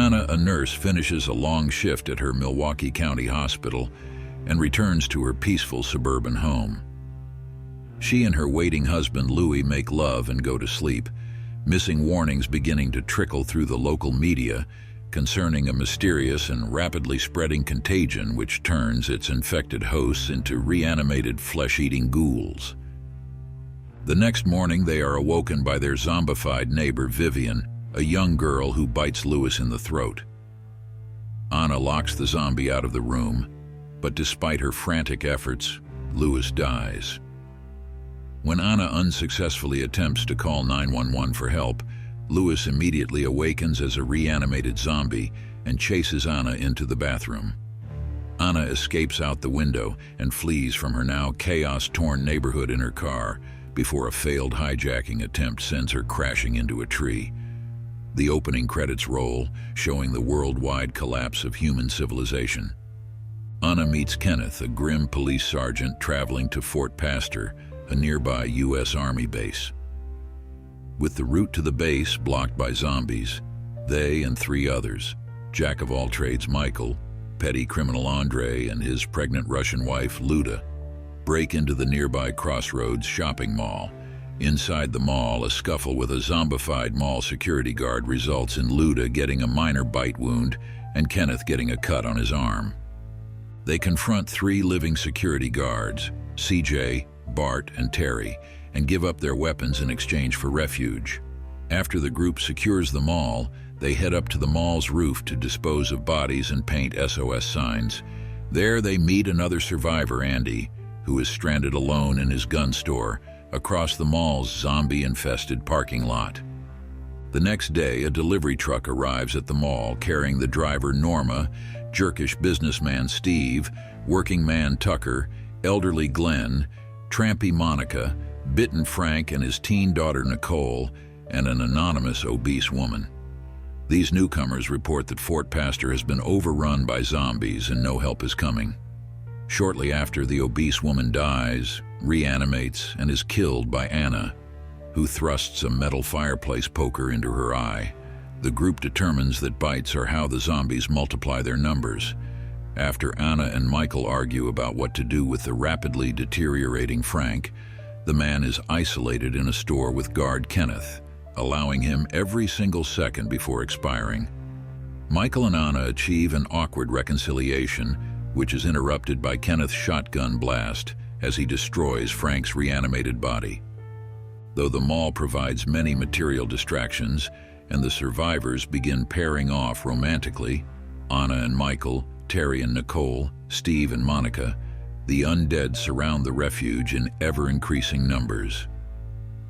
Anna, a nurse, finishes a long shift at her Milwaukee County hospital and returns to her peaceful suburban home. She and her waiting husband Louis make love and go to sleep, missing warnings beginning to trickle through the local media concerning a mysterious and rapidly spreading contagion which turns its infected hosts into reanimated flesh-eating ghouls. The next morning they are awoken by their zombified neighbor Vivian, a young girl who bites Louis in the throat. Anna locks the zombie out of the room, but despite her frantic efforts, Louis dies. When Anna unsuccessfully attempts to call 911 for help, Louis immediately awakens as a reanimated zombie and chases Anna into the bathroom. Anna escapes out the window and flees from her now chaos-torn neighborhood in her car before a failed hijacking attempt sends her crashing into a tree. The opening credits roll, showing the worldwide collapse of human civilization. Anna meets Kenneth, a grim police sergeant traveling to Fort Pastor, a nearby U.S. Army base. With the route to the base blocked by zombies, they and 3 others, jack-of-all-trades Michael, petty criminal Andre, and his pregnant Russian wife Luda, break into the nearby Crossroads shopping mall. Inside the mall, a scuffle with a zombified mall security guard results in Luda getting a minor bite wound and Kenneth getting a cut on his arm. They confront 3 living security guards, CJ, Bart, and Terry, and give up their weapons in exchange for refuge. After the group secures the mall, they head up to the mall's roof to dispose of bodies and paint SOS signs. There they meet another survivor, Andy, who is stranded alone in his gun store across the mall's zombie-infested parking lot. The next day, a delivery truck arrives at the mall carrying the driver Norma, jerkish businessman Steve, working man Tucker, elderly Glenn, trampy Monica, bitten Frank and his teen daughter Nicole, and an anonymous obese woman. These newcomers report that Fort Pastor has been overrun by zombies and no help is coming. Shortly after, the obese woman dies, reanimates, and is killed by Anna, who thrusts a metal fireplace poker into her eye. The group determines that bites are how the zombies multiply their numbers. After Anna and Michael argue about what to do with the rapidly deteriorating Frank, the man is isolated in a store with guard Kenneth, allowing him every single second before expiring. Michael and Anna achieve an awkward reconciliation, which is interrupted by Kenneth's shotgun blast as he destroys Frank's reanimated body. Though the mall provides many material distractions and the survivors begin pairing off romantically, Anna and Michael, Terry and Nicole, Steve and Monica, the undead surround the refuge in ever-increasing numbers.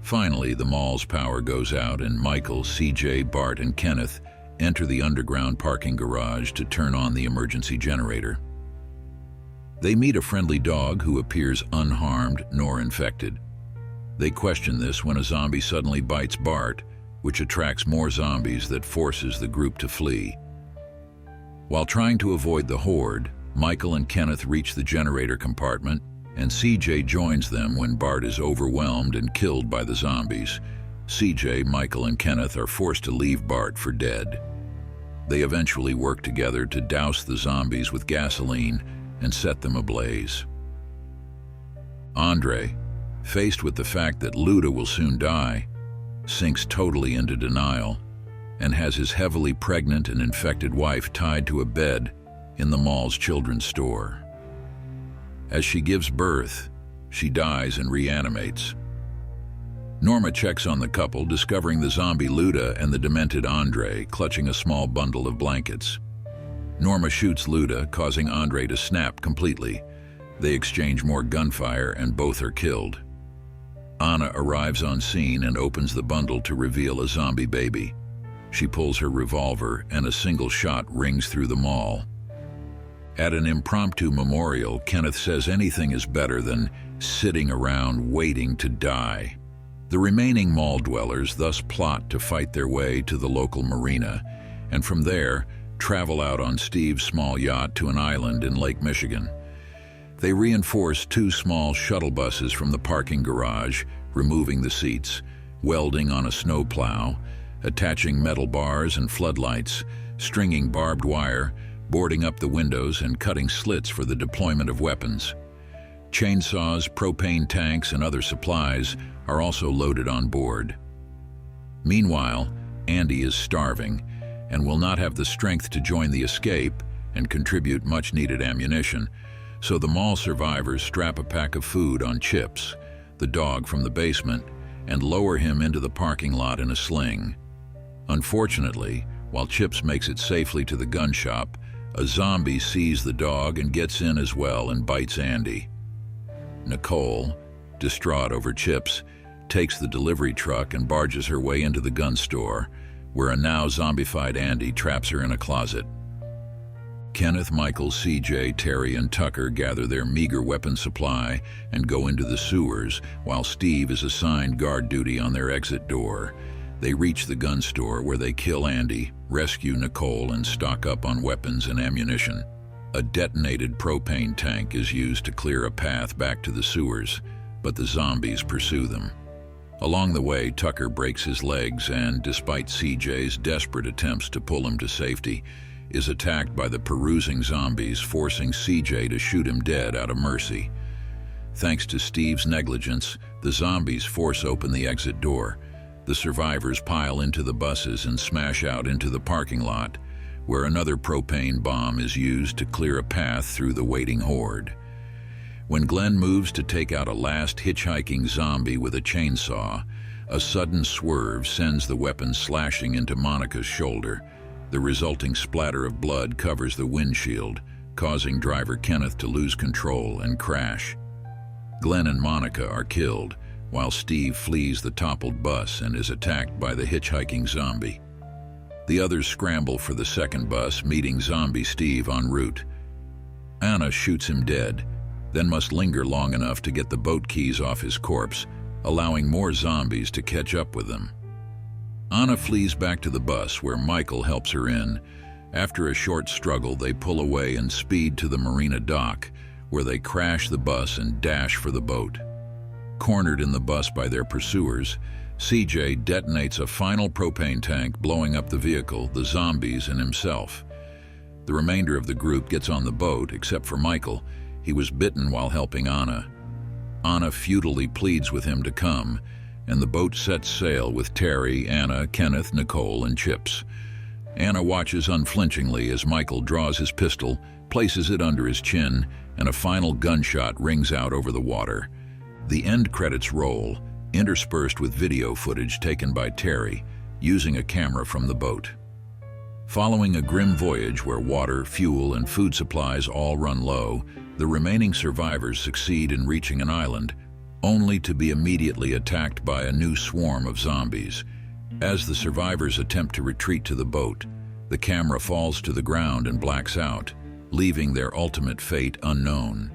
Finally, the mall's power goes out and Michael, CJ, Bart, and Kenneth enter the underground parking garage to turn on the emergency generator. They meet a friendly dog who appears unharmed nor infected. They question this when a zombie suddenly bites Bart, which attracts more zombies that forces the group to flee. While trying to avoid the horde, Michael and Kenneth reach the generator compartment, and CJ joins them when Bart is overwhelmed and killed by the zombies. CJ, Michael, and Kenneth are forced to leave Bart for dead. They eventually work together to douse the zombies with gasoline and set them ablaze. Andre, faced with the fact that Luda will soon die, sinks totally into denial and has his heavily pregnant and infected wife tied to a bed in the mall's children's store. As she gives birth, she dies and reanimates. Norma checks on the couple, discovering the zombie Luda and the demented Andre clutching a small bundle of blankets. Norma shoots Luda, causing Andre to snap completely. They exchange more gunfire and both are killed. Anna arrives on scene and opens the bundle to reveal a zombie baby. She pulls her revolver and a single shot rings through the mall. At an impromptu memorial, Kenneth says anything is better than sitting around waiting to die. The remaining mall dwellers thus plot to fight their way to the local marina, and from there, travel out on Steve's small yacht to an island in Lake Michigan. They reinforce 2 small shuttle buses from the parking garage, removing the seats, welding on a snowplow, attaching metal bars and floodlights, stringing barbed wire, boarding up the windows, and cutting slits for the deployment of weapons. Chainsaws, propane tanks, and other supplies are also loaded on board. Meanwhile, Andy is starving and will not have the strength to join the escape and contribute much-needed ammunition, so the mall survivors strap a pack of food on Chips, the dog from the basement, and lower him into the parking lot in a sling. Unfortunately, while Chips makes it safely to the gun shop, a zombie sees the dog and gets in as well and bites Andy. Nicole, distraught over Chips, takes the delivery truck and barges her way into the gun store, where a now zombified Andy traps her in a closet. Kenneth, Michael, CJ, Terry, and Tucker gather their meager weapon supply and go into the sewers, while Steve is assigned guard duty on their exit door. They reach the gun store where they kill Andy, rescue Nicole, and stock up on weapons and ammunition. A detonated propane tank is used to clear a path back to the sewers, but the zombies pursue them. Along the way, Tucker breaks his legs and, despite CJ's desperate attempts to pull him to safety, is attacked by the perusing zombies, forcing CJ to shoot him dead out of mercy. Thanks to Steve's negligence, the zombies force open the exit door. The survivors pile into the buses and smash out into the parking lot, where another propane bomb is used to clear a path through the waiting horde. When Glenn moves to take out a last hitchhiking zombie with a chainsaw, a sudden swerve sends the weapon slashing into Monica's shoulder. The resulting splatter of blood covers the windshield, causing driver Kenneth to lose control and crash. Glenn and Monica are killed, while Steve flees the toppled bus and is attacked by the hitchhiking zombie. The others scramble for the second bus, meeting zombie Steve en route. Anna shoots him dead, then must linger long enough to get the boat keys off his corpse, allowing more zombies to catch up with them. Anna flees back to the bus, where Michael helps her in. After a short struggle, they pull away and speed to the marina dock, where they crash the bus and dash for the boat. Cornered in the bus by their pursuers, CJ detonates a final propane tank, blowing up the vehicle, the zombies, and himself. The remainder of the group gets on the boat, except for Michael. He was bitten while helping Anna. Anna futilely pleads with him to come, and the boat sets sail with Terry, Anna, Kenneth, Nicole, and Chips. Anna watches unflinchingly as Michael draws his pistol, places it under his chin, and a final gunshot rings out over the water. The end credits roll, interspersed with video footage taken by Terry, using a camera from the boat. Following a grim voyage where water, fuel, and food supplies all run low, the remaining survivors succeed in reaching an island, only to be immediately attacked by a new swarm of zombies. As the survivors attempt to retreat to the boat, the camera falls to the ground and blacks out, leaving their ultimate fate unknown.